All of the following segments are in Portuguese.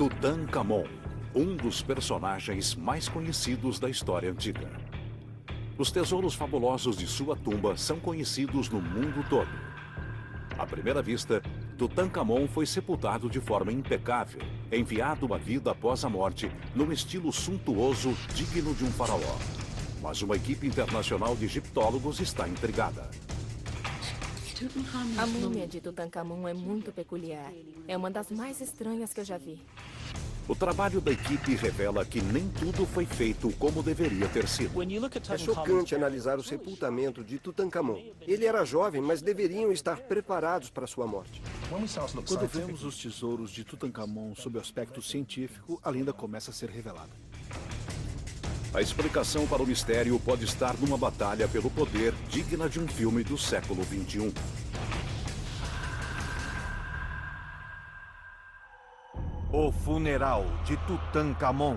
Tutankhamon, um dos personagens mais conhecidos da história antiga. Os tesouros fabulosos de sua tumba são conhecidos no mundo todo. À primeira vista, Tutankhamon foi sepultado de forma impecável, enviado à vida após a morte, num estilo suntuoso digno de um faraó. Mas uma equipe internacional de egiptólogos está intrigada. A múmia de Tutankhamon é muito peculiar. É uma das mais estranhas que eu já vi. O trabalho da equipe revela que nem tudo foi feito como deveria ter sido. É chocante analisar o sepultamento de Tutankhamon. Ele era jovem, mas deveriam estar preparados para sua morte. Quando vemos os tesouros de Tutankhamon sob o aspecto científico, a lenda começa a ser revelada. A explicação para o mistério pode estar numa batalha pelo poder digna de um filme do século XXI. O funeral de Tutankhamon.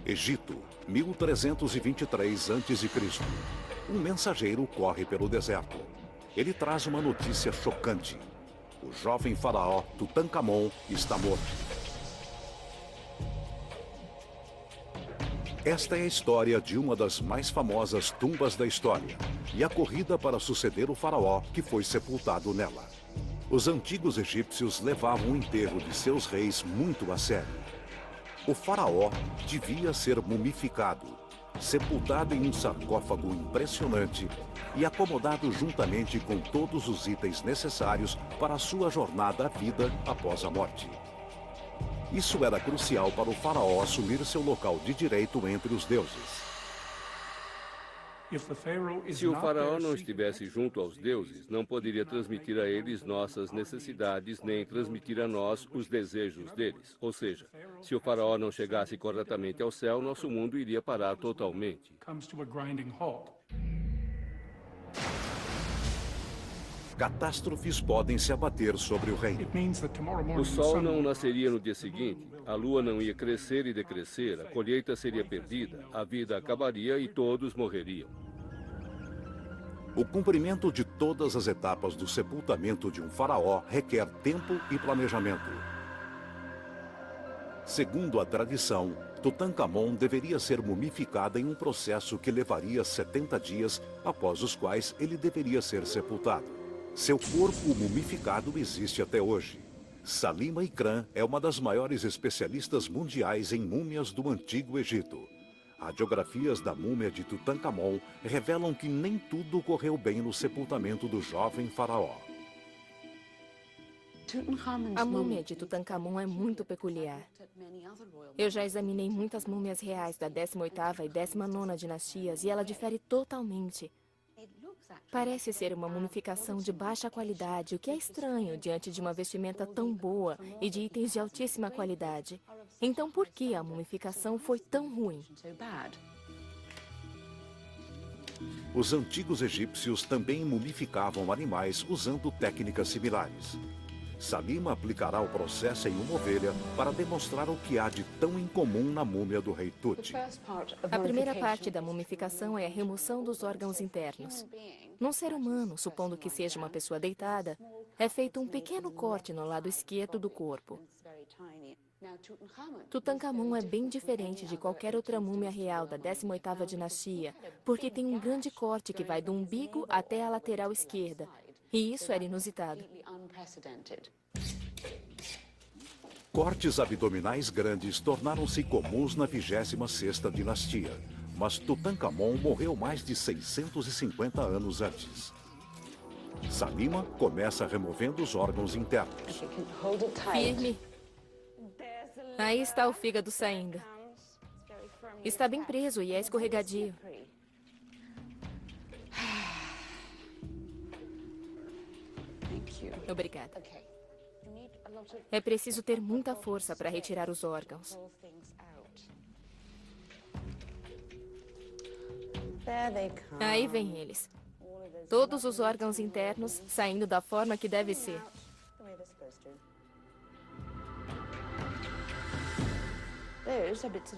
Egito, 1323 a.C. Um mensageiro corre pelo deserto. Ele traz uma notícia chocante. O jovem faraó Tutankhamon está morto. Esta é a história de uma das mais famosas tumbas da história e a corrida para suceder o faraó que foi sepultado nela. Os antigos egípcios levavam o enterro de seus reis muito a sério. O faraó devia ser mumificado, sepultado em um sarcófago impressionante e acomodado juntamente com todos os itens necessários para a sua jornada à vida após a morte. Isso era crucial para o faraó assumir seu local de direito entre os deuses. Se o faraó não estivesse junto aos deuses, não poderia transmitir a eles nossas necessidades, nem transmitir a nós os desejos deles. Ou seja, se o faraó não chegasse corretamente ao céu, nosso mundo iria parar totalmente. Catástrofes podem se abater sobre o reino. O sol não nasceria no dia seguinte, a lua não ia crescer e decrescer, a colheita seria perdida, a vida acabaria e todos morreriam. O cumprimento de todas as etapas do sepultamento de um faraó requer tempo e planejamento. Segundo a tradição, Tutankhamon deveria ser mumificado em um processo que levaria 70 dias, após os quais ele deveria ser sepultado. Seu corpo mumificado existe até hoje. Salima Ikram é uma das maiores especialistas mundiais em múmias do Antigo Egito. Radiografias da múmia de Tutankhamon revelam que nem tudo correu bem no sepultamento do jovem faraó. A múmia de Tutankhamon é muito peculiar. Eu já examinei muitas múmias reais da 18ª e 19ª dinastias e ela difere totalmente. Parece ser uma mumificação de baixa qualidade, o que é estranho diante de uma vestimenta tão boa e de itens de altíssima qualidade. Então, por que a mumificação foi tão ruim? Os antigos egípcios também mumificavam animais usando técnicas similares. Salima aplicará o processo em uma ovelha para demonstrar o que há de tão incomum na múmia do rei Tut. A primeira parte da mumificação é a remoção dos órgãos internos. Num ser humano, supondo que seja uma pessoa deitada, é feito um pequeno corte no lado esquerdo do corpo. Tutankhamon é bem diferente de qualquer outra múmia real da 18ª dinastia, porque tem um grande corte que vai do umbigo até a lateral esquerda. E isso era inusitado. Cortes abdominais grandes tornaram-se comuns na 26ª dinastia, mas Tutankhamon morreu mais de 650 anos antes. Salima começa removendo os órgãos internos. Firme. Aí está o fígado saindo. Está bem preso e é escorregadio. Obrigada. É preciso ter muita força para retirar os órgãos. Aí vem eles. Todos os órgãos internos saindo da forma que deve ser.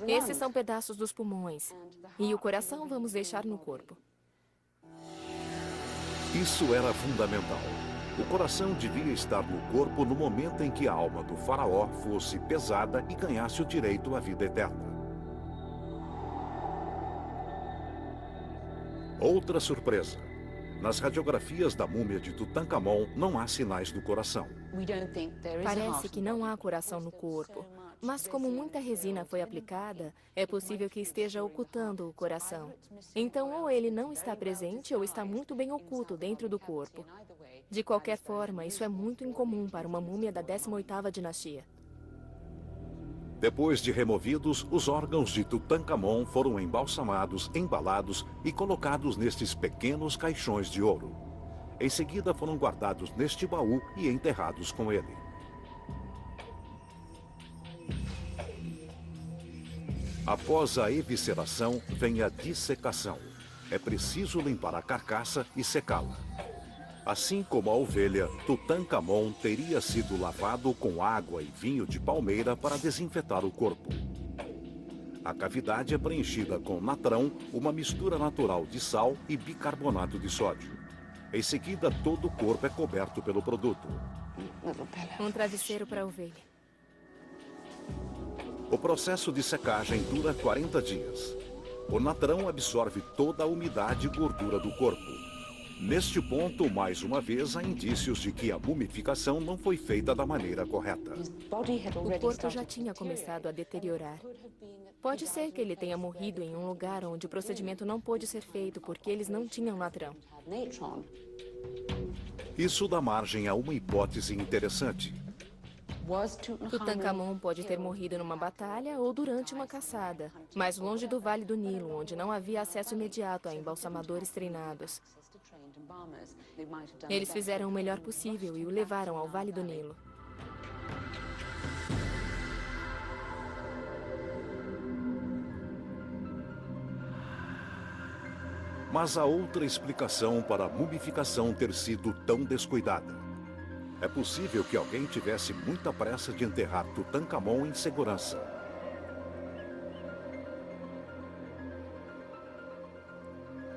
Esses são pedaços dos pulmões. E o coração vamos deixar no corpo. Isso era fundamental. O coração devia estar no corpo no momento em que a alma do faraó fosse pesada e ganhasse o direito à vida eterna. Outra surpresa. Nas radiografias da múmia de Tutancâmon não há sinais do coração. Parece que não há coração no corpo, mas como muita resina foi aplicada, é possível que esteja ocultando o coração. Então, ou ele não está presente ou está muito bem oculto dentro do corpo. De qualquer forma, isso é muito incomum para uma múmia da 18ª dinastia. Depois de removidos, os órgãos de Tutancâmon foram embalsamados, embalados e colocados nestes pequenos caixões de ouro. Em seguida, foram guardados neste baú e enterrados com ele. Após a evisceração, vem a dissecação. É preciso limpar a carcaça e secá-la. Assim como a ovelha, Tutancâmon teria sido lavado com água e vinho de palmeira para desinfetar o corpo. A cavidade é preenchida com natrão, uma mistura natural de sal e bicarbonato de sódio. Em seguida, todo o corpo é coberto pelo produto. Um travesseiro para a ovelha. O processo de secagem dura 40 dias. O natrão absorve toda a umidade e gordura do corpo. Neste ponto, mais uma vez, há indícios de que a mumificação não foi feita da maneira correta. O corpo já tinha começado a deteriorar. Pode ser que ele tenha morrido em um lugar onde o procedimento não pôde ser feito porque eles não tinham natrão. Isso dá margem a uma hipótese interessante. Tutancâmon pode ter morrido numa batalha ou durante uma caçada, mais longe do Vale do Nilo, onde não havia acesso imediato a embalsamadores treinados. Eles fizeram o melhor possível e o levaram ao Vale do Nilo. Mas há outra explicação para a mumificação ter sido tão descuidada. É possível que alguém tivesse muita pressa de enterrar Tutancâmon em segurança.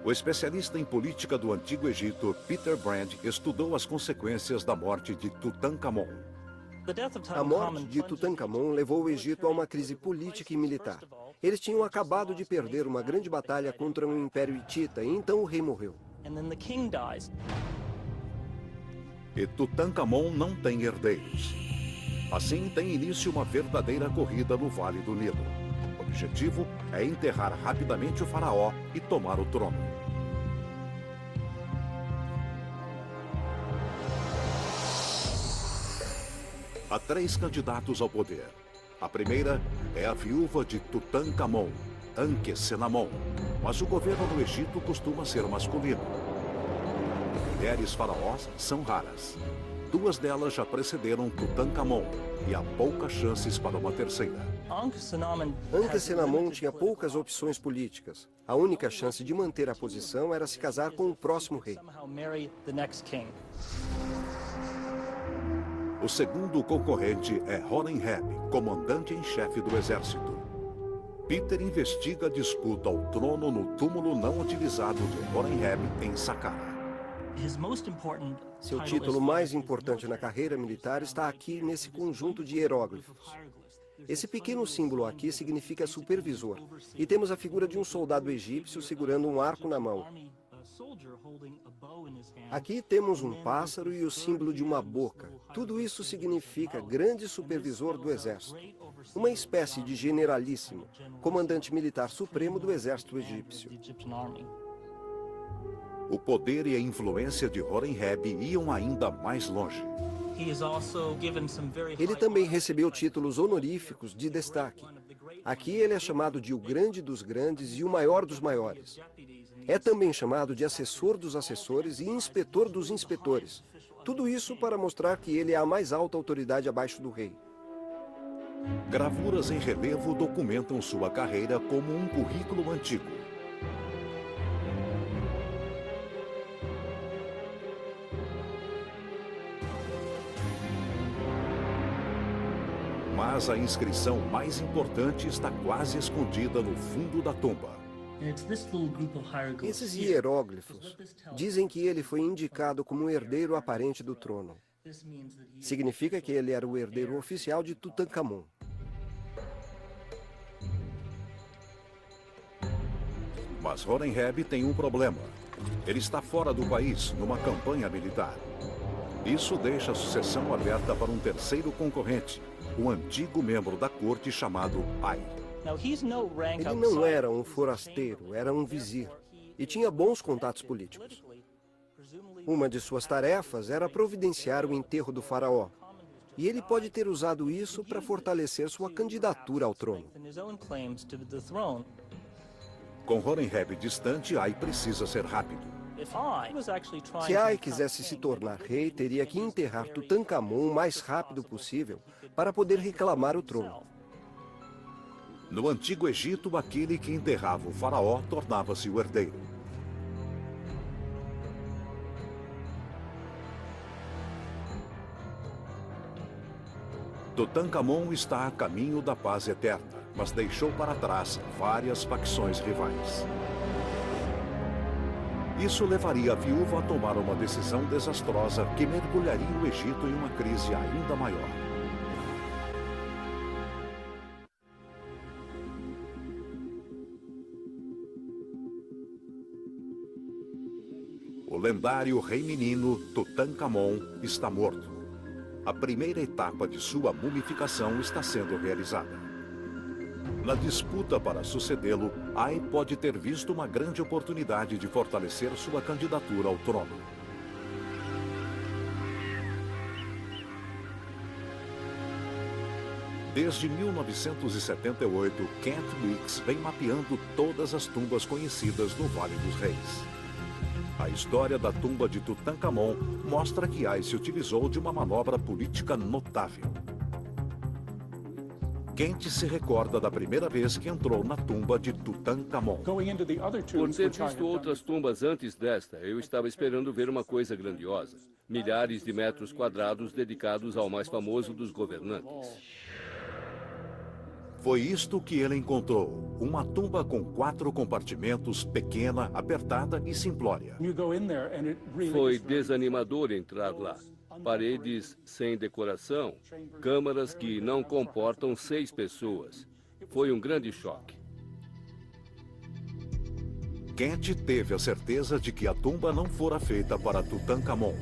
O especialista em política do Antigo Egito, Peter Brand, estudou as consequências da morte de Tutancâmon. A morte de Tutancâmon levou o Egito a uma crise política e militar. Eles tinham acabado de perder uma grande batalha contra um império hitita e então o rei morreu. E Tutancâmon não tem herdeiros. Assim, tem início uma verdadeira corrida no Vale do Nilo. O objetivo é enterrar rapidamente o faraó e tomar o trono. Há 3 candidatos ao poder. A primeira é a viúva de Tutancâmon, Ankhesenamon. Mas o governo do Egito costuma ser masculino. Mulheres faraós são raras. 2 delas já precederam Tutancâmon e há poucas chances para uma terceira. Ankhesenamon tinha poucas opções políticas. A única chance de manter a posição era se casar com o próximo rei. O segundo concorrente é Horemheb, comandante em chefe do exército. Peter investiga a disputa ao trono no túmulo não utilizado de Horemheb em Saqqara. Seu título mais importante na carreira militar está aqui nesse conjunto de hieróglifos. Esse pequeno símbolo aqui significa supervisor, e temos a figura de um soldado egípcio segurando um arco na mão. Aqui temos um pássaro e o símbolo de uma boca. Tudo isso significa grande supervisor do exército. Uma espécie de generalíssimo, comandante militar supremo do exército egípcio. O poder e a influência de Horemheb iam ainda mais longe. Ele também recebeu títulos honoríficos de destaque. Aqui ele é chamado de o grande dos grandes e o maior dos maiores. É também chamado de assessor dos assessores e inspetor dos inspetores. Tudo isso para mostrar que ele é a mais alta autoridade abaixo do rei. Gravuras em relevo documentam sua carreira como um currículo antigo. Mas a inscrição mais importante está quase escondida no fundo da tumba. Esses hieróglifos dizem que ele foi indicado como o herdeiro aparente do trono. Significa que ele era o herdeiro oficial de Tutankhamon. Mas Horemheb tem um problema. Ele está fora do país, numa campanha militar. Isso deixa a sucessão aberta para um terceiro concorrente, um antigo membro da corte chamado Ai. Ele não era um forasteiro, era um vizir. E tinha bons contatos políticos. Uma de suas tarefas era providenciar o enterro do faraó. E ele pode ter usado isso para fortalecer sua candidatura ao trono. Com Horemheb distante, Ai precisa ser rápido. Se Ai quisesse se tornar rei, teria que enterrar Tutankhamon o mais rápido possível para poder reclamar o trono. No Antigo Egito, aquele que enterrava o faraó tornava-se o herdeiro. Tutankhamon está a caminho da paz eterna, mas deixou para trás várias facções rivais. Isso levaria a viúva a tomar uma decisão desastrosa que mergulharia o Egito em uma crise ainda maior. O lendário rei menino Tutankhamon está morto. A primeira etapa de sua mumificação está sendo realizada. Na disputa para sucedê-lo, Ai pode ter visto uma grande oportunidade de fortalecer sua candidatura ao trono. Desde 1978, Kent Weeks vem mapeando todas as tumbas conhecidas no Vale dos Reis. A história da tumba de Tutankhamon mostra que Ai se utilizou de uma manobra política notável. Kent se recorda da primeira vez que entrou na tumba de Tutankhamon. Por ter visto outras tumbas antes desta, eu estava esperando ver uma coisa grandiosa. Milhares de metros quadrados dedicados ao mais famoso dos governantes. Foi isto que ele encontrou. Uma tumba com 4 compartimentos, pequena, apertada e simplória. Foi desanimador entrar lá. Paredes sem decoração, câmaras que não comportam 6 pessoas. Foi um grande choque. Kent teve a certeza de que a tumba não fora feita para Tutankhamon.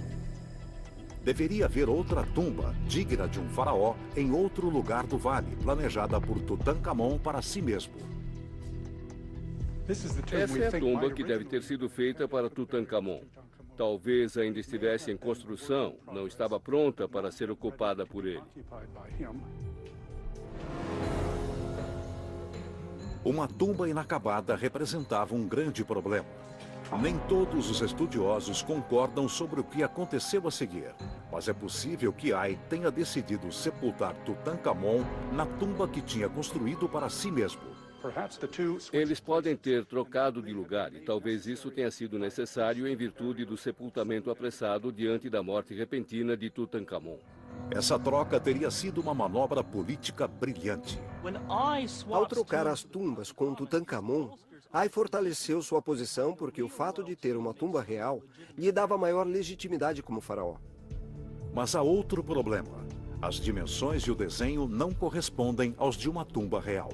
Deveria haver outra tumba, digna de um faraó, em outro lugar do vale, planejada por Tutankhamon para si mesmo. Essa é a tumba que deve ter sido feita para Tutankhamon. Talvez ainda estivesse em construção, não estava pronta para ser ocupada por ele. Uma tumba inacabada representava um grande problema. Nem todos os estudiosos concordam sobre o que aconteceu a seguir, mas é possível que Ai tenha decidido sepultar Tutankhamon na tumba que tinha construído para si mesmo. Eles podem ter trocado de lugar e talvez isso tenha sido necessário em virtude do sepultamento apressado diante da morte repentina de Tutankhamon. Essa troca teria sido uma manobra política brilhante. Ao trocar as tumbas com Tutankhamon, Ai fortaleceu sua posição porque o fato de ter uma tumba real lhe dava maior legitimidade como faraó. Mas há outro problema. As dimensões e o desenho não correspondem aos de uma tumba real.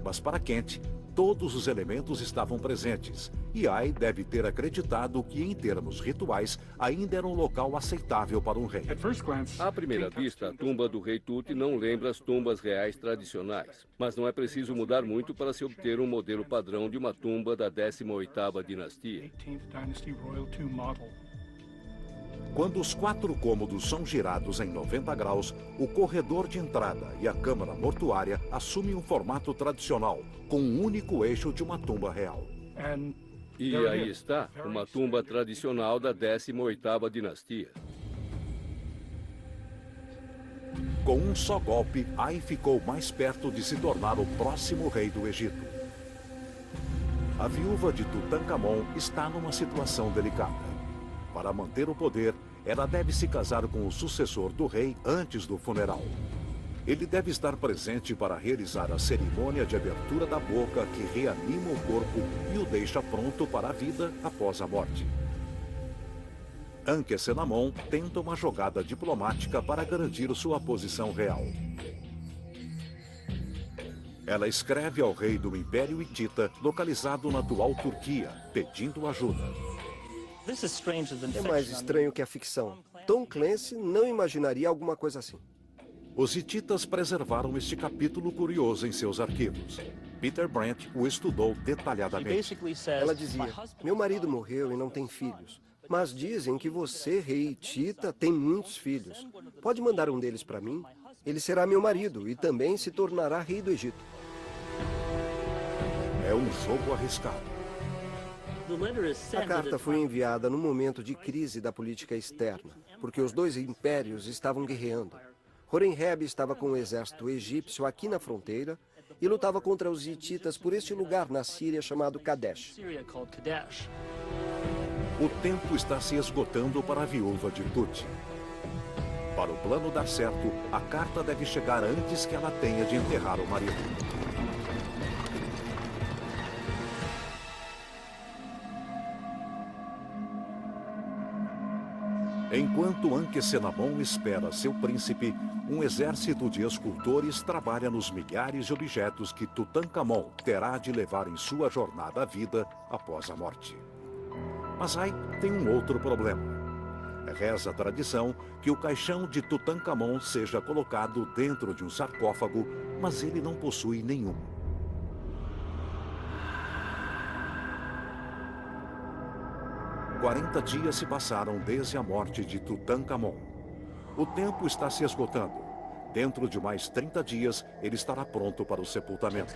Mas para Kent, todos os elementos estavam presentes, e Ai deve ter acreditado que, em termos rituais, ainda era um local aceitável para um rei. À primeira vista, a tumba do rei Tut não lembra as tumbas reais tradicionais, mas não é preciso mudar muito para se obter um modelo padrão de uma tumba da 18ª dinastia. Quando os 4 cômodos são girados em 90 graus, o corredor de entrada e a câmara mortuária assumem um formato tradicional, com um único eixo de uma tumba real. E aí está, uma tumba tradicional da 18ª dinastia. Com um só golpe, Ai ficou mais perto de se tornar o próximo rei do Egito. A viúva de Tutankhamon está numa situação delicada. Para manter o poder, ela deve se casar com o sucessor do rei antes do funeral. Ele deve estar presente para realizar a cerimônia de abertura da boca que reanima o corpo e o deixa pronto para a vida após a morte. Ankhesenamun tenta uma jogada diplomática para garantir sua posição real. Ela escreve ao rei do Império Hitita, localizado na atual Turquia, pedindo ajuda. É mais estranho que a ficção. Tom Clancy não imaginaria alguma coisa assim. Os hititas preservaram este capítulo curioso em seus arquivos. Peter Brent o estudou detalhadamente. Ela dizia, meu marido morreu e não tem filhos. Mas dizem que você, rei hitita, tem muitos filhos. Pode mandar um deles para mim? Ele será meu marido e também se tornará rei do Egito. É um jogo arriscado. A carta foi enviada num momento de crise da política externa, porque os dois impérios estavam guerreando. Horemheb estava com o exército egípcio aqui na fronteira e lutava contra os hititas por este lugar na Síria chamado Kadesh. O tempo está se esgotando para a viúva de Tut. Para o plano dar certo, a carta deve chegar antes que ela tenha de enterrar o marido. Enquanto Ankhesenamun espera seu príncipe, um exército de escultores trabalha nos milhares de objetos que Tutankhamon terá de levar em sua jornada à vida após a morte. Mas aí tem um outro problema. Reza a tradição que o caixão de Tutankhamon seja colocado dentro de um sarcófago, mas ele não possui nenhum. Quarenta dias se passaram desde a morte de Tutankhamon. O tempo está se esgotando. Dentro de mais 30 dias, ele estará pronto para o sepultamento.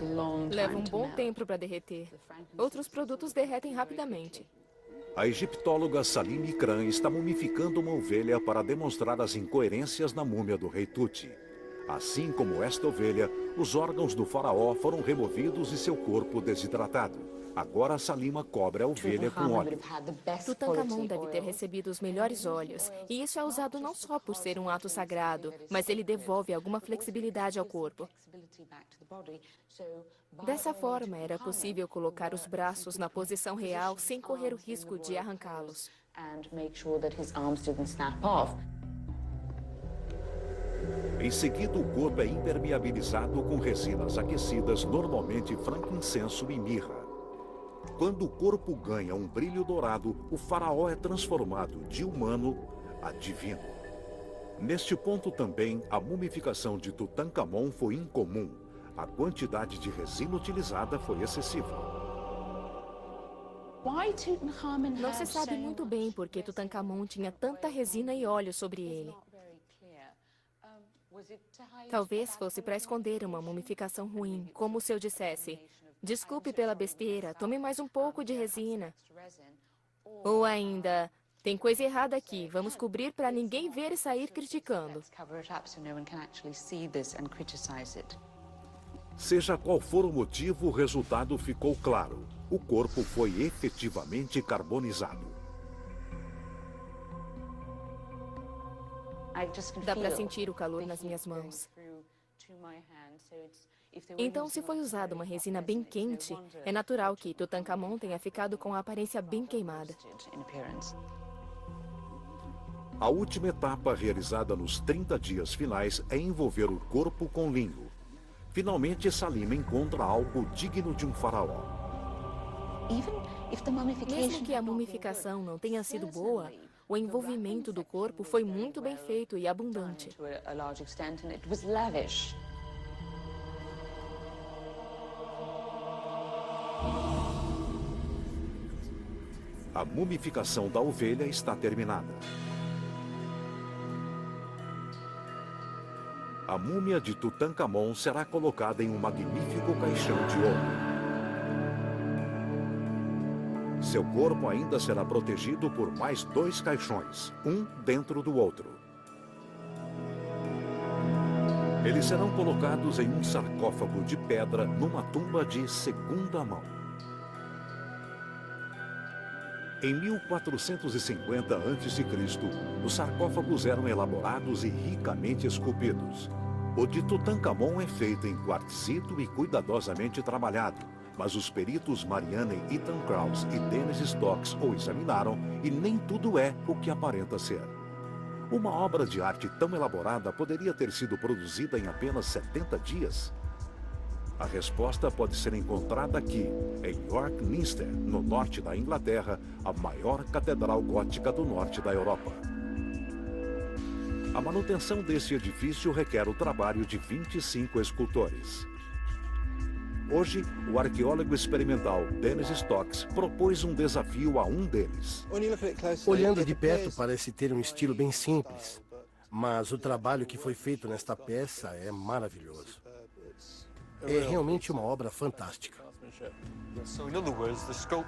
Leva um bom tempo para derreter. Outros produtos derretem rapidamente. A egiptóloga Salim Ikram está mumificando uma ovelha para demonstrar as incoerências na múmia do rei Tut. Assim como esta ovelha, os órgãos do faraó foram removidos e seu corpo desidratado. Agora Salima cobre a ovelha com óleo. Tutankhamon deve ter recebido os melhores óleos, e isso é usado não só por ser um ato sagrado, mas ele devolve alguma flexibilidade ao corpo. Dessa forma, era possível colocar os braços na posição real sem correr o risco de arrancá-los. Em seguida, o corpo é impermeabilizado com resinas aquecidas, normalmente frankincenso e mirra. Quando o corpo ganha um brilho dourado, o faraó é transformado de humano a divino. Neste ponto também, a mumificação de Tutankhamon foi incomum. A quantidade de resina utilizada foi excessiva. Não se sabe muito bem por que Tutankhamon tinha tanta resina e óleo sobre ele. Talvez fosse para esconder uma mumificação ruim, como se eu dissesse: desculpe pela besteira, tome mais um pouco de resina. Ou ainda, tem coisa errada aqui, vamos cobrir para ninguém ver e sair criticando. Seja qual for o motivo, o resultado ficou claro. O corpo foi efetivamente carbonizado. Dá para sentir o calor nas minhas mãos. Então, se foi usada uma resina bem quente, é natural que Tutankhamon tenha ficado com a aparência bem queimada. A última etapa, realizada nos 30 dias finais, é envolver o corpo com linho. Finalmente, Salima encontra algo digno de um faraó. Mesmo que a mumificação não tenha sido boa, o envolvimento do corpo foi muito bem feito e abundante. A mumificação da ovelha está terminada. A múmia de Tutankhamon será colocada em um magnífico caixão de ouro. Seu corpo ainda será protegido por mais 2 caixões, um dentro do outro. Eles serão colocados em um sarcófago de pedra numa tumba de segunda mão. Em 1450 a.C., os sarcófagos eram elaborados e ricamente esculpidos. O de Tutankhamon é feito em quartzito e cuidadosamente trabalhado, mas os peritos Marianne Ethan Krause e Dennis Stocks o examinaram e nem tudo é o que aparenta ser. Uma obra de arte tão elaborada poderia ter sido produzida em apenas 70 dias? A resposta pode ser encontrada aqui, em York Minster, no norte da Inglaterra, a maior catedral gótica do norte da Europa. A manutenção desse edifício requer o trabalho de 25 escultores. Hoje, o arqueólogo experimental Dennis Stocks propôs um desafio a um deles. Olhando de perto, parece ter um estilo bem simples, mas o trabalho que foi feito nesta peça é maravilhoso. É realmente uma obra fantástica.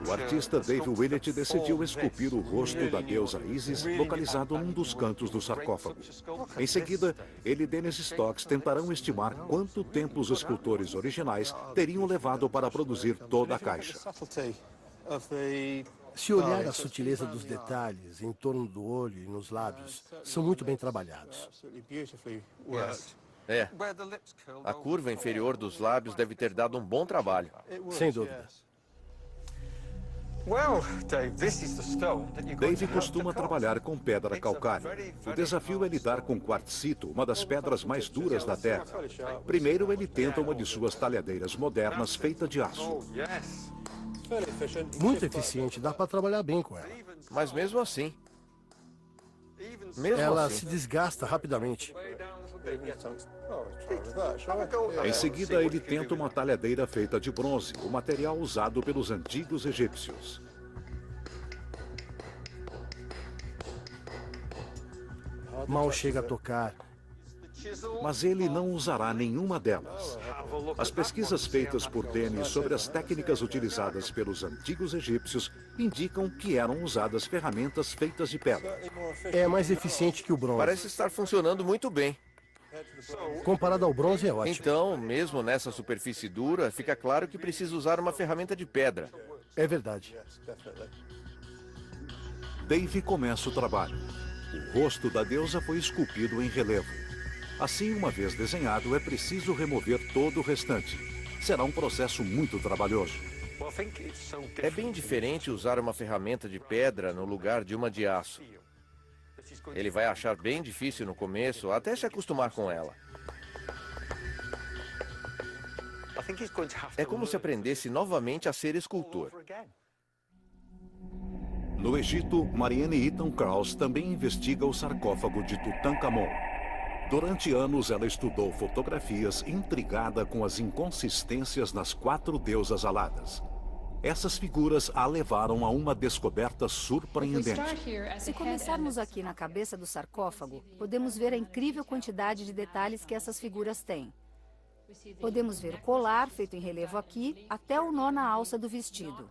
O artista Dave Willett decidiu esculpir o rosto da deusa Isis localizado num dos cantos do sarcófago. Em seguida, ele e Dennis Stocks tentarão estimar quanto tempo os escultores originais teriam levado para produzir toda a caixa. Se olhar a sutileza dos detalhes em torno do olho e nos lábios, são muito bem trabalhados. É. A curva inferior dos lábios deve ter dado um bom trabalho. Sem dúvida. Dave costuma trabalhar com pedra calcária. O desafio é lidar com quartzito, uma das pedras mais duras da Terra. Primeiro, ele tenta uma de suas talhadeiras modernas feita de aço. Muito eficiente, dá para trabalhar bem com ela. Mas mesmo assim... Ela se desgasta rapidamente. Em seguida, ele tenta uma talhadeira feita de bronze, o material usado pelos antigos egípcios. Mal chega a tocar. Mas ele não usará nenhuma delas. As pesquisas feitas por Dennis sobre as técnicas utilizadas pelos antigos egípcios indicam que eram usadas ferramentas feitas de pedra. É mais eficiente que o bronze. Parece estar funcionando muito bem. Comparado ao bronze, é ótimo. Então, mesmo nessa superfície dura, fica claro que precisa usar uma ferramenta de pedra. É verdade. Dave começa o trabalho. O rosto da deusa foi esculpido em relevo. Assim, uma vez desenhado, é preciso remover todo o restante. Será um processo muito trabalhoso. É bem diferente usar uma ferramenta de pedra no lugar de uma de aço. Ele vai achar bem difícil no começo, até se acostumar com ela. É como se aprendesse novamente a ser escultor. No Egito, Marianne Ethan Krause também investiga o sarcófago de Tutankhamon. Durante anos, ela estudou fotografias intrigada com as inconsistências nas 4 deusas aladas. Essas figuras a levaram a uma descoberta surpreendente. Se começarmos aqui na cabeça do sarcófago, podemos ver a incrível quantidade de detalhes que essas figuras têm. Podemos ver o colar feito em relevo aqui, até o nó na alça do vestido.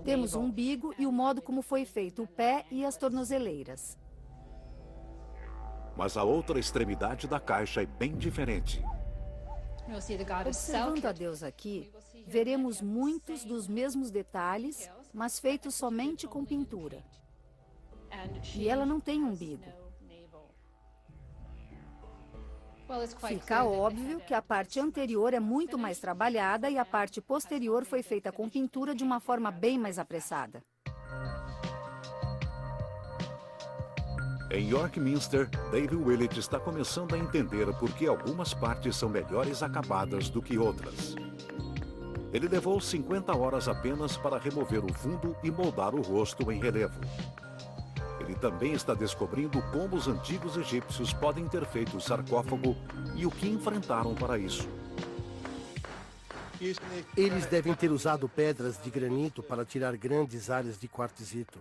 Temos o umbigo e o modo como foi feito o pé e as tornozeleiras. Mas a outra extremidade da caixa é bem diferente. Observando a deusa aqui, veremos muitos dos mesmos detalhes, mas feitos somente com pintura. E ela não tem umbigo. Fica óbvio que a parte anterior é muito mais trabalhada e a parte posterior foi feita com pintura de uma forma bem mais apressada. Em York Minster, Dave Willett está começando a entender por que algumas partes são melhores acabadas do que outras. Ele levou 50 horas apenas para remover o fundo e moldar o rosto em relevo. Ele também está descobrindo como os antigos egípcios podem ter feito o sarcófago e o que enfrentaram para isso. Eles devem ter usado pedras de granito para tirar grandes áreas de quartzito,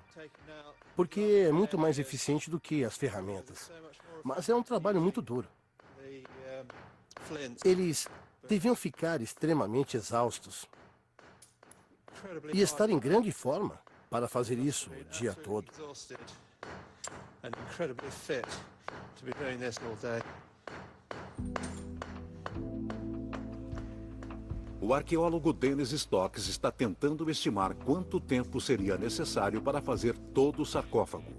porque é muito mais eficiente do que as ferramentas. Mas é um trabalho muito duro. Eles deviam ficar extremamente exaustos e estar em grande forma para fazer isso o dia todo. O arqueólogo Dennis Stocks está tentando estimar quanto tempo seria necessário para fazer todo o sarcófago.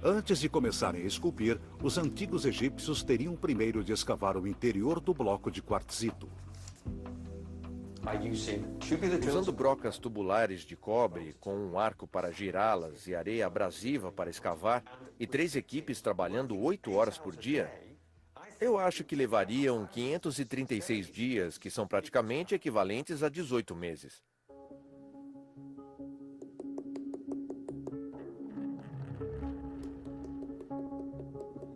Antes de começarem a esculpir, os antigos egípcios teriam primeiro de escavar o interior do bloco de quartzito. Usando brocas tubulares de cobre, com um arco para girá-las e areia abrasiva para escavar, e 3 equipes trabalhando 8 horas por dia, eu acho que levariam 536 dias, que são praticamente equivalentes a 18 meses.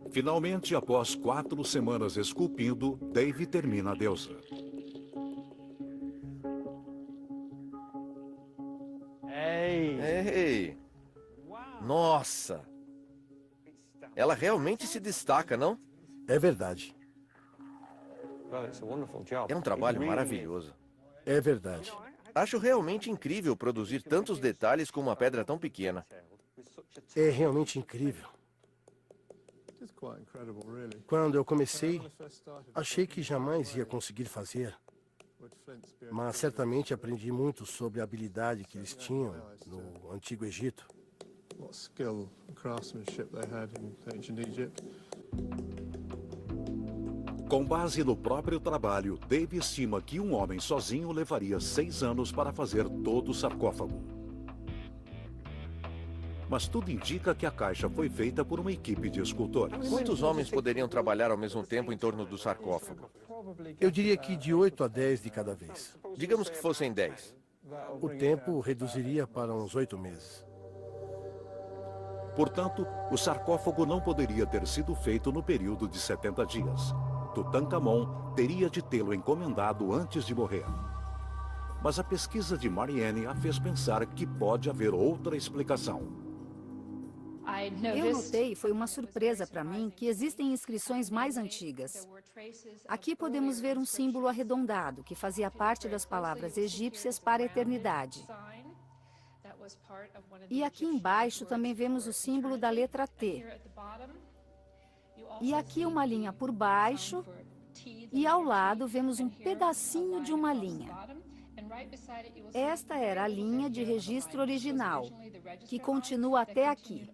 Finalmente, após 4 semanas esculpindo, Dave termina a deusa. Ei! Nossa! Ela realmente se destaca, não? É verdade. É um trabalho maravilhoso. É verdade. Acho realmente incrível produzir tantos detalhes com uma pedra tão pequena. É realmente incrível. Quando eu comecei, achei que jamais ia conseguir fazer. Mas certamente aprendi muito sobre a habilidade que eles tinham no Antigo Egito. Com base no próprio trabalho, Dave estima que um homem sozinho levaria 6 anos para fazer todo o sarcófago. Mas tudo indica que a caixa foi feita por uma equipe de escultores. Quantos homens poderiam trabalhar ao mesmo tempo em torno do sarcófago? Eu diria que de 8 a 10 de cada vez. Digamos que fossem 10. O tempo reduziria para uns 8 meses. Portanto, o sarcófago não poderia ter sido feito no período de 70 dias. Tutankhamon teria de tê-lo encomendado antes de morrer. Mas a pesquisa de Marianne a fez pensar que pode haver outra explicação. Eu notei, foi uma surpresa para mim, que existem inscrições mais antigas. Aqui podemos ver um símbolo arredondado, que fazia parte das palavras egípcias para a eternidade. E aqui embaixo também vemos o símbolo da letra T. E aqui uma linha por baixo, e ao lado vemos um pedacinho de uma linha. Esta era a linha de registro original, que continua até aqui.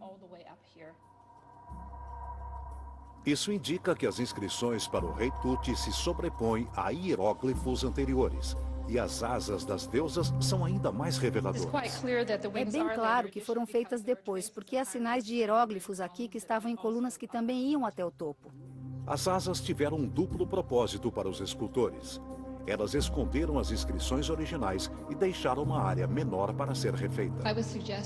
Isso indica que as inscrições para o rei Tut se sobrepõem a hieróglifos anteriores, e as asas das deusas são ainda mais reveladoras. É bem claro que foram feitas depois, porque há sinais de hieróglifos aqui que estavam em colunas que também iam até o topo. As asas tiveram um duplo propósito para os escultores. Elas esconderam as inscrições originais e deixaram uma área menor para ser refeita.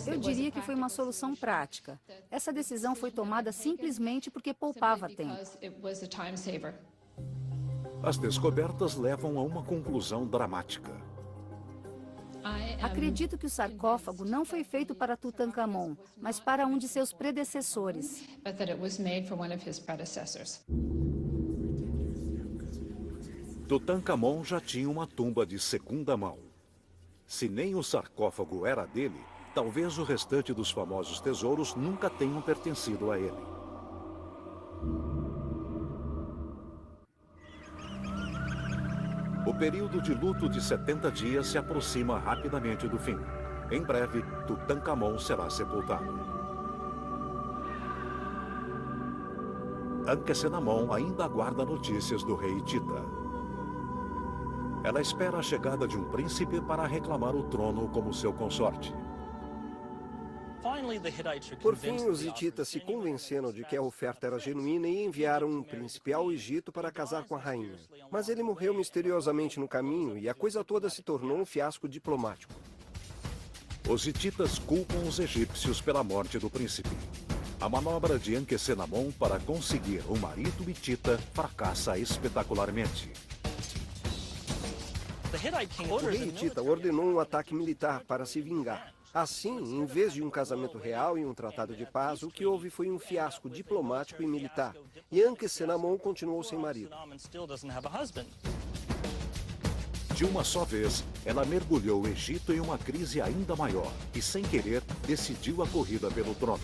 Eu diria que foi uma solução prática. Essa decisão foi tomada simplesmente porque poupava tempo. As descobertas levam a uma conclusão dramática. Acredito que o sarcófago não foi feito para Tutankhamon, mas para um de seus predecessores. Tutankhamon já tinha uma tumba de segunda mão. Se nem o sarcófago era dele, talvez o restante dos famosos tesouros nunca tenham pertencido a ele. O período de luto de 70 dias se aproxima rapidamente do fim. Em breve, Tutankhamon será sepultado. Ankhesenamon ainda aguarda notícias do rei Tita. Ela espera a chegada de um príncipe para reclamar o trono como seu consorte. Por fim, os hititas se convenceram de que a oferta era genuína e enviaram um príncipe ao Egito para casar com a rainha. Mas ele morreu misteriosamente no caminho e a coisa toda se tornou um fiasco diplomático. Os hititas culpam os egípcios pela morte do príncipe. A manobra de Ankhesenamon para conseguir um marido hitita fracassa espetacularmente. O rei hitita ordenou um ataque militar para se vingar. Assim, em vez de um casamento real e um tratado de paz, o que houve foi um fiasco diplomático e militar. E Ankhesenamon continuou sem marido. De uma só vez, ela mergulhou o Egito em uma crise ainda maior e, sem querer, decidiu a corrida pelo trono.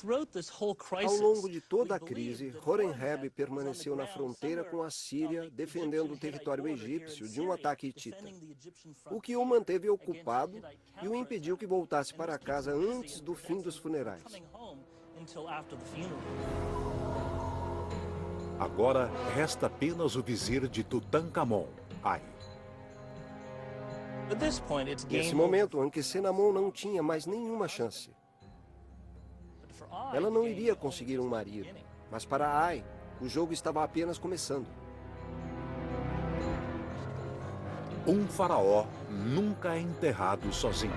Ao longo de toda a crise, Horemheb permaneceu na fronteira com a Síria, defendendo o território egípcio de um ataque hitita, o que o manteve ocupado e o impediu que voltasse para casa antes do fim dos funerais. Agora resta apenas o vizir de Tutankhamon, Ai. Nesse momento, Ankhesenamun não tinha mais nenhuma chance. Ela não iria conseguir um marido, mas para Ai, o jogo estava apenas começando. Um faraó nunca é enterrado sozinho.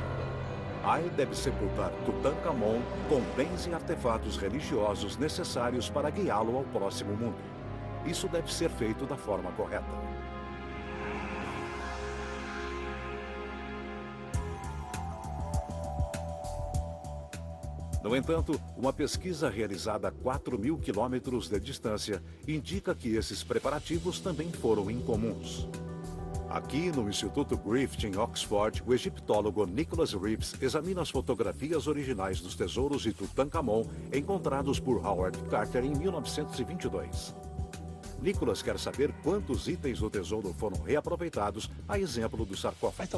Ai deve sepultar Tutankhamon com bens e artefatos religiosos necessários para guiá-lo ao próximo mundo. Isso deve ser feito da forma correta. No entanto, uma pesquisa realizada a 4.000 quilômetros de distância indica que esses preparativos também foram incomuns. Aqui, no Instituto Griffith, em Oxford, o egiptólogo Nicholas Reeves examina as fotografias originais dos tesouros de Tutankhamon encontrados por Howard Carter em 1922. Nicholas quer saber quantos itens do tesouro foram reaproveitados, a exemplo do sarcófago.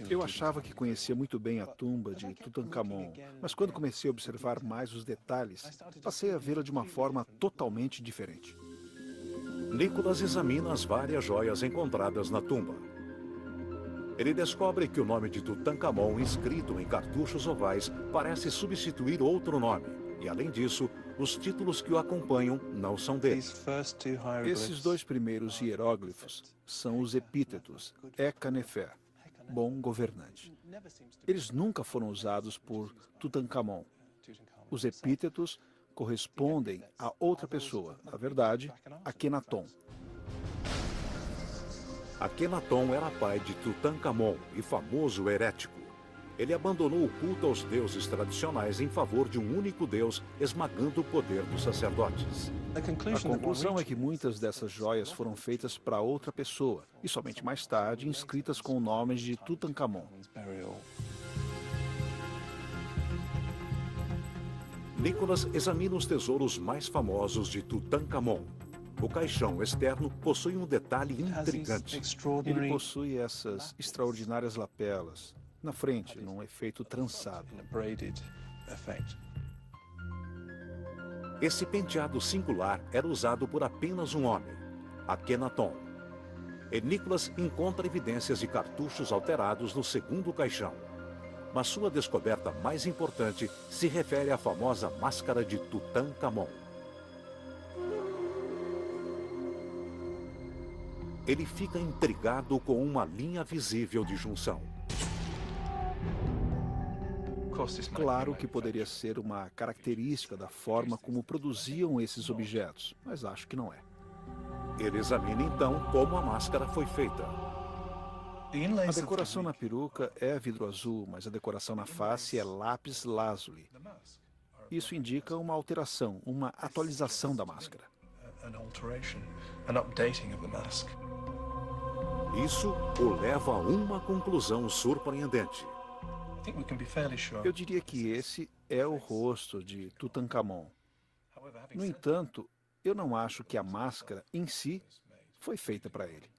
Eu achava que conhecia muito bem a tumba de Tutankhamon, mas quando comecei a observar mais os detalhes, passei a vê-la de uma forma totalmente diferente. Nicholas examina as várias joias encontradas na tumba. Ele descobre que o nome de Tutankhamon inscrito em cartuchos ovais parece substituir outro nome. E, além disso, os títulos que o acompanham não são dele. Esses dois primeiros hieróglifos são os epítetos Eka-Nefer, bom governante. Eles nunca foram usados por Tutankhamon. Os epítetos correspondem a outra pessoa, na verdade, Akhenaton. Akhenaton era pai de Tutankhamon e famoso herético. Ele abandonou o culto aos deuses tradicionais em favor de um único deus, esmagando o poder dos sacerdotes. A conclusão é que muitas dessas joias foram feitas para outra pessoa e somente mais tarde inscritas com o nome de Tutankhamon. Nicholas examina os tesouros mais famosos de Tutankhamon. O caixão externo possui um detalhe intrigante. Ele possui essas extraordinárias lapelas na frente, num efeito trançado. Esse penteado singular era usado por apenas um homem, Akhenaton. E Nicholas encontra evidências de cartuchos alterados no segundo caixão. Mas sua descoberta mais importante se refere à famosa máscara de Tutankhamon. Ele fica intrigado com uma linha visível de junção. Claro que poderia ser uma característica da forma como produziam esses objetos, mas acho que não é. Ele examina então como a máscara foi feita. A decoração na peruca é vidro azul, mas a decoração na face é lápis lazuli. Isso indica uma alteração, uma atualização da máscara. Isso o leva a uma conclusão surpreendente. Eu diria que esse é o rosto de Tutankhamon. No entanto, eu não acho que a máscara em si foi feita para ele.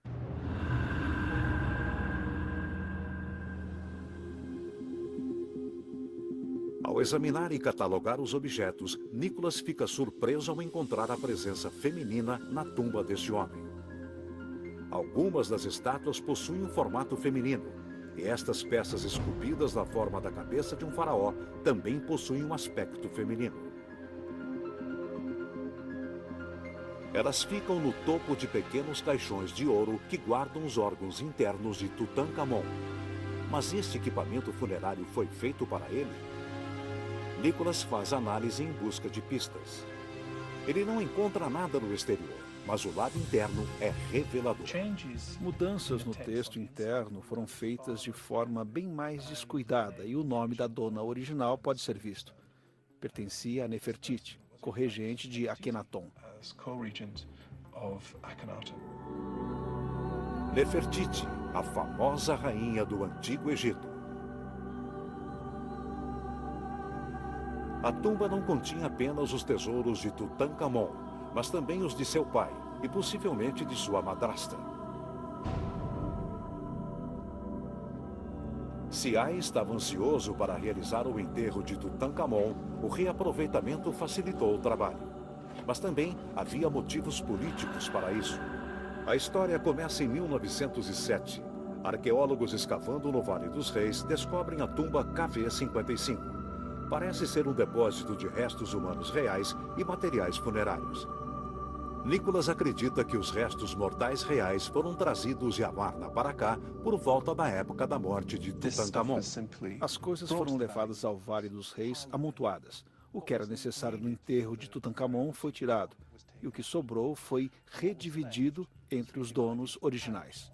Ao examinar e catalogar os objetos, Nicholas fica surpreso ao encontrar a presença feminina na tumba deste homem. Algumas das estátuas possuem um formato feminino, e estas peças esculpidas na forma da cabeça de um faraó também possuem um aspecto feminino. Elas ficam no topo de pequenos caixões de ouro que guardam os órgãos internos de Tutankhamon. Mas este equipamento funerário foi feito para ele? Nicholas faz análise em busca de pistas. Ele não encontra nada no exterior, mas o lado interno é revelador. Mudanças no texto interno foram feitas de forma bem mais descuidada e o nome da dona original pode ser visto. Pertencia a Nefertiti, corregente de Akhenaton. Nefertiti, a famosa rainha do Antigo Egito. A tumba não continha apenas os tesouros de Tutankhamon, mas também os de seu pai e possivelmente de sua madrasta. Siai estava ansioso para realizar o enterro de Tutankhamon. O reaproveitamento facilitou o trabalho. Mas também havia motivos políticos para isso. A história começa em 1907. Arqueólogos escavando no Vale dos Reis descobrem a tumba KV-55. Parece ser um depósito de restos humanos reais e materiais funerários. Nicholas acredita que os restos mortais reais foram trazidos de Amarna para cá por volta da época da morte de Tutankhamon. As coisas foram levadas ao Vale dos Reis amontoadas. O que era necessário no enterro de Tutankhamon foi tirado, e o que sobrou foi redividido entre os donos originais.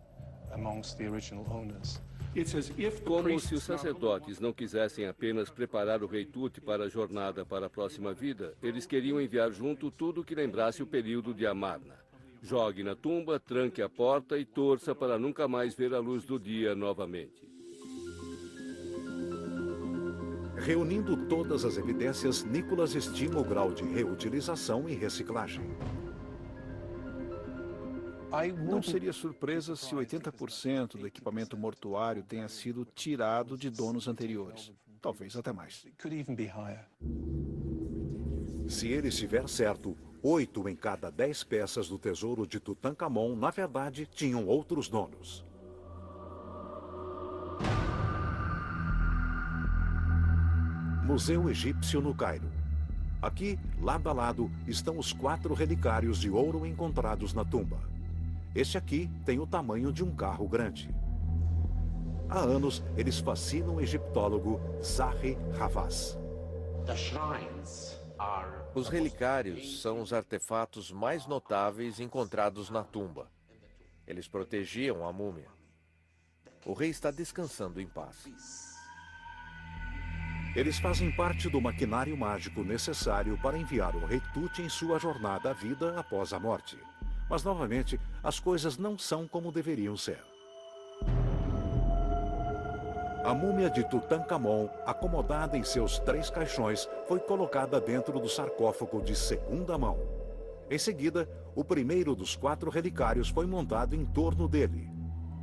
Como se os sacerdotes não quisessem apenas preparar o rei Tut para a jornada para a próxima vida, eles queriam enviar junto tudo que lembrasse o período de Amarna. Jogue na tumba, tranque a porta e torça para nunca mais ver a luz do dia novamente. Reunindo todas as evidências, Nicholas estima o grau de reutilização e reciclagem. Não seria surpresa se 80% do equipamento mortuário tenha sido tirado de donos anteriores. Talvez até mais. Se ele estiver certo, 8 em cada 10 peças do tesouro de Tutankhamon, na verdade, tinham outros donos. Museu Egípcio no Cairo. Aqui, lado a lado, estão os 4 relicários de ouro encontrados na tumba. Este aqui tem o tamanho de um carro grande. Há anos, eles fascinam o egiptólogo Zahi Hawass. Os relicários são os artefatos mais notáveis encontrados na tumba. Eles protegiam a múmia. O rei está descansando em paz. Eles fazem parte do maquinário mágico necessário para enviar o rei Tut em sua jornada à vida após a morte. Mas, novamente, as coisas não são como deveriam ser. A múmia de Tutankhamon, acomodada em seus 3 caixões, foi colocada dentro do sarcófago de segunda mão. Em seguida, o primeiro dos 4 relicários foi montado em torno dele.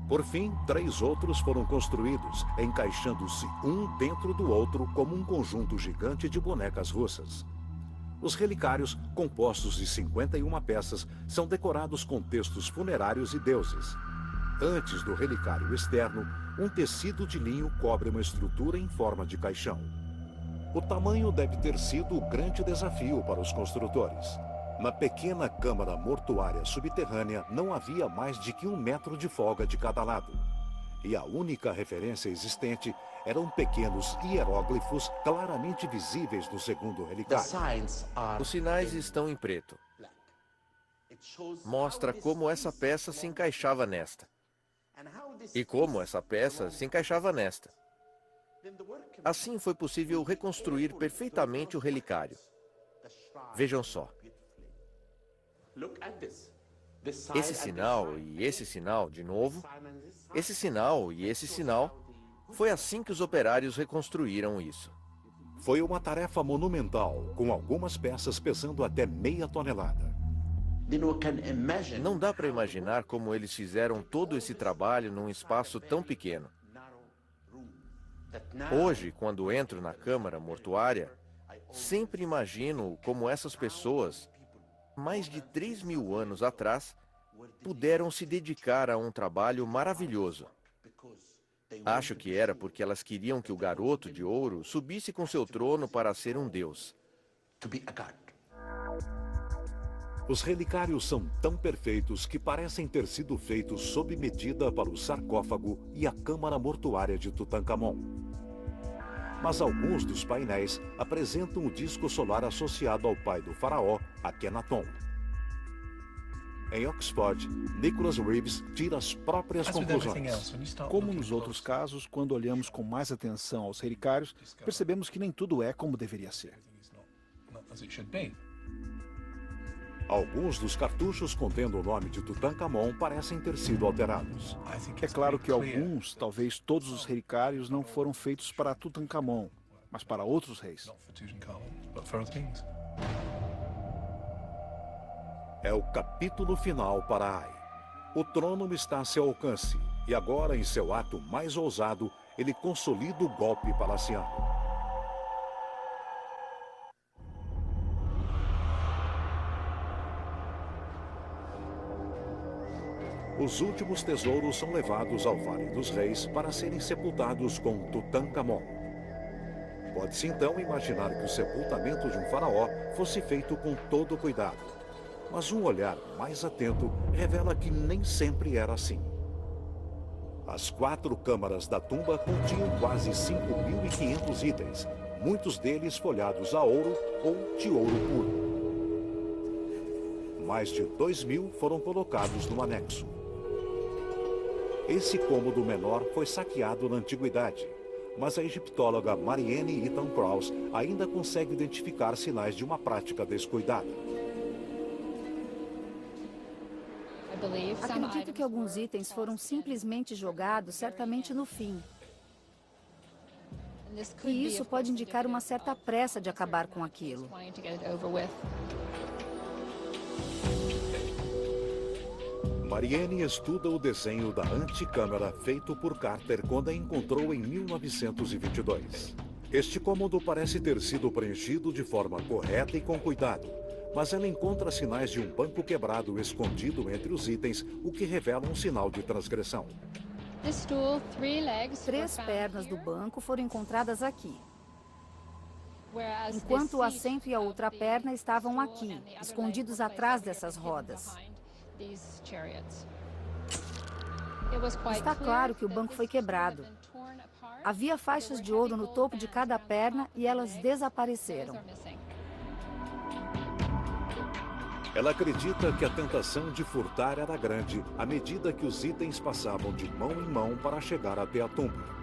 Por fim, 3 outros foram construídos, encaixando-se um dentro do outro como um conjunto gigante de bonecas russas. Os relicários, compostos de 51 peças, são decorados com textos funerários e deuses. Antes do relicário externo, um tecido de linho cobre uma estrutura em forma de caixão. O tamanho deve ter sido o grande desafio para os construtores. Na pequena câmara mortuária subterrânea, não havia mais de que 1 metro de folga de cada lado. E a única referência existente eram pequenos hieróglifos claramente visíveis no segundo relicário. Os sinais estão em preto. Mostra como essa peça se encaixava nesta. E como essa peça se encaixava nesta. Assim foi possível reconstruir perfeitamente o relicário. Vejam só. Esse sinal e esse sinal de novo. Esse sinal e esse sinal. Foi assim que os operários reconstruíram isso. Foi uma tarefa monumental, com algumas peças pesando até meia tonelada. Não dá para imaginar como eles fizeram todo esse trabalho num espaço tão pequeno. Hoje, quando entro na câmara mortuária, sempre imagino como essas pessoas, mais de 3.000 anos atrás, puderam se dedicar a um trabalho maravilhoso. Acho que era porque elas queriam que o garoto de ouro subisse com seu trono para ser um deus. Os relicários são tão perfeitos que parecem ter sido feitos sob medida para o sarcófago e a câmara mortuária de Tutankhamon. Mas alguns dos painéis apresentam o disco solar associado ao pai do faraó, Akhenaton. Em Oxford, Nicholas Reeves tira as próprias conclusões. Como nos outros casos, quando olhamos com mais atenção aos relicários, percebemos que nem tudo é como deveria ser. Alguns dos cartuchos contendo o nome de Tutankhamon parecem ter sido alterados. É claro que alguns, talvez todos os relicários, não foram feitos para Tutankhamon, mas para outros reis. É o capítulo final para Ai. O trono está a seu alcance e agora, em seu ato mais ousado, ele consolida o golpe palaciano. Os últimos tesouros são levados ao Vale dos Reis para serem sepultados com Tutankhamon. Pode-se então imaginar que o sepultamento de um faraó fosse feito com todo cuidado. Mas um olhar mais atento revela que nem sempre era assim. As 4 câmaras da tumba continham quase 5.500 itens, muitos deles folhados a ouro ou de ouro puro. Mais de 2.000 foram colocados no anexo. Esse cômodo menor foi saqueado na antiguidade, mas a egiptóloga Marianne Ethan Krause ainda consegue identificar sinais de uma prática descuidada. Acredito que alguns itens foram simplesmente jogados, certamente no fim. E isso pode indicar uma certa pressa de acabar com aquilo. Marianne estuda o desenho da anticâmara feito por Carter quando a encontrou em 1922. Este cômodo parece ter sido preenchido de forma correta e com cuidado, mas ela encontra sinais de um banco quebrado escondido entre os itens, o que revela um sinal de transgressão. 3 pernas do banco foram encontradas aqui, enquanto o assento e a outra perna estavam aqui, escondidos atrás dessas rodas. Está claro que o banco foi quebrado. Havia faixas de ouro no topo de cada perna e elas desapareceram. Ela acredita que a tentação de furtar era grande à medida que os itens passavam de mão em mão para chegar até a tumba.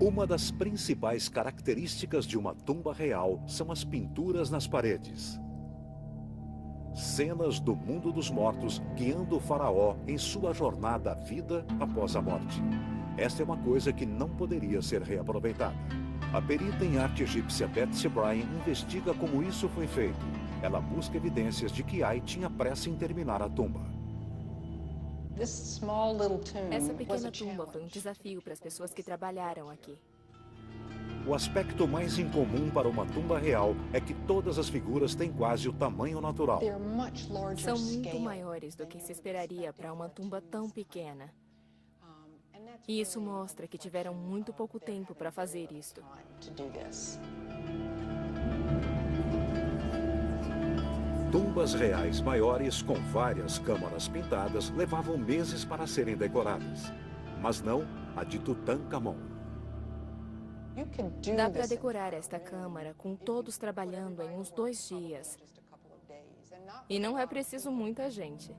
Uma das principais características de uma tumba real são as pinturas nas paredes. Cenas do mundo dos mortos guiando o faraó em sua jornada à vida após a morte. Esta é uma coisa que não poderia ser reaproveitada. A perita em arte egípcia Betsy Bryan investiga como isso foi feito. Ela busca evidências de que Ai tinha pressa em terminar a tumba. Essa pequena tumba foi um desafio para as pessoas que trabalharam aqui. O aspecto mais incomum para uma tumba real é que todas as figuras têm quase o tamanho natural. São muito maiores do que se esperaria para uma tumba tão pequena. E isso mostra que tiveram muito pouco tempo para fazer isto. Tumbas reais maiores com várias câmaras pintadas levavam meses para serem decoradas. Mas não a de Tutankhamon. Dá para decorar esta câmara com todos trabalhando em uns 2 dias. E não é preciso muita gente.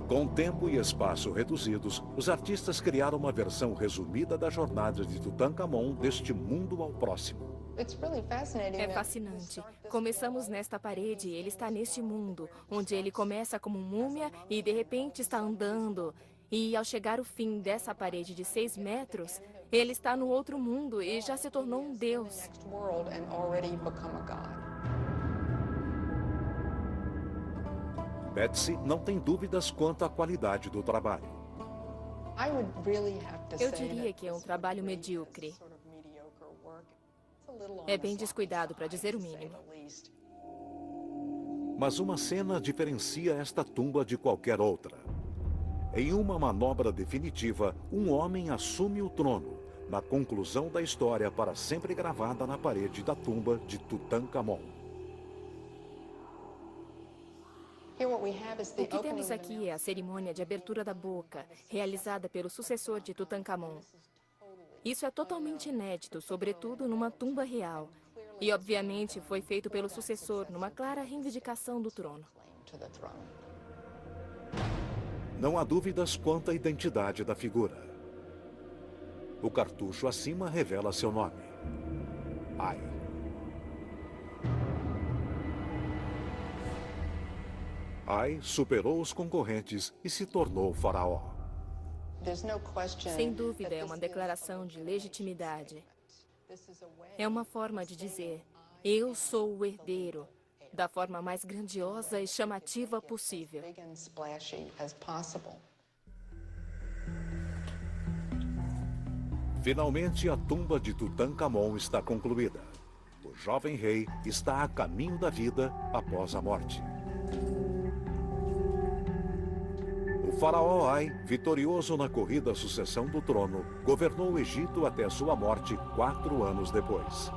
Com tempo e espaço reduzidos, os artistas criaram uma versão resumida da jornada de Tutankhamon deste mundo ao próximo. É fascinante. Começamos nesta parede e ele está neste mundo, onde ele começa como múmia e de repente está andando. E ao chegar ao fim dessa parede de 6 metros, ele está no outro mundo e já se tornou um deus. Betsy não tem dúvidas quanto à qualidade do trabalho. Eu diria que é um trabalho medíocre. É bem descuidado, para dizer o mínimo. Mas uma cena diferencia esta tumba de qualquer outra. Em uma manobra definitiva, um homem assume o trono, na conclusão da história para sempre gravada na parede da tumba de Tutankhamon. O que temos aqui é a cerimônia de abertura da boca, realizada pelo sucessor de Tutankhamon. Isso é totalmente inédito, sobretudo numa tumba real. E, obviamente, foi feito pelo sucessor, numa clara reivindicação do trono. Não há dúvidas quanto à identidade da figura. O cartucho acima revela seu nome: Ai. Ai superou os concorrentes e se tornou faraó. Sem dúvida, é uma declaração de legitimidade. É uma forma de dizer, eu sou o herdeiro, da forma mais grandiosa e chamativa possível. Finalmente, a tumba de Tutancamon está concluída. O jovem rei está a caminho da vida após a morte. O faraó Ai, vitorioso na corrida à sucessão do trono, governou o Egito até sua morte 4 anos depois.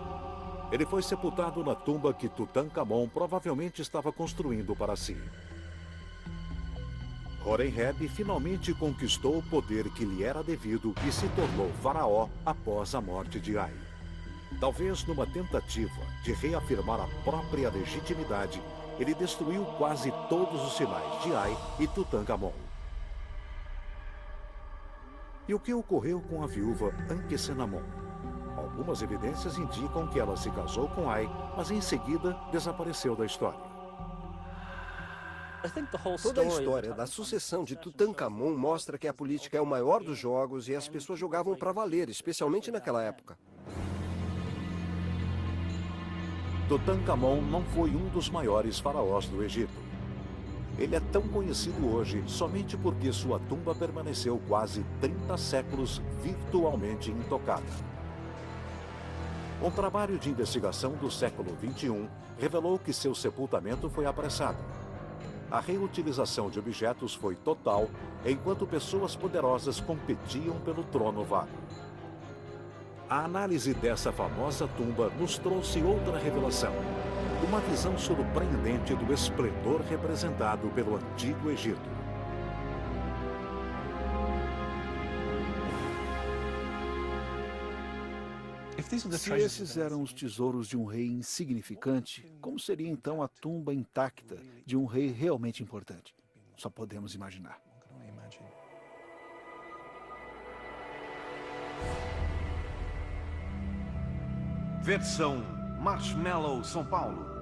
Ele foi sepultado na tumba que Tutancamon provavelmente estava construindo para si. Horemheb finalmente conquistou o poder que lhe era devido e se tornou faraó após a morte de Ai. Talvez numa tentativa de reafirmar a própria legitimidade, ele destruiu quase todos os sinais de Ai e Tutancamon. E o que ocorreu com a viúva Ankhesenamon? Algumas evidências indicam que ela se casou com Ai, mas em seguida desapareceu da história. Toda a história da sucessão de Tutancamon mostra que a política é o maior dos jogos e as pessoas jogavam para valer, especialmente naquela época. Tutancamon não foi um dos maiores faraós do Egito. Ele é tão conhecido hoje somente porque sua tumba permaneceu quase 30 séculos virtualmente intocada. Um trabalho de investigação do século XXI revelou que seu sepultamento foi apressado. A reutilização de objetos foi total, enquanto pessoas poderosas competiam pelo trono vago. A análise dessa famosa tumba nos trouxe outra revelação. Uma visão surpreendente do esplendor representado pelo Antigo Egito. Se esses eram os tesouros de um rei insignificante, como seria então a tumba intacta de um rei realmente importante? Só podemos imaginar. Versão Marshmallow São Paulo.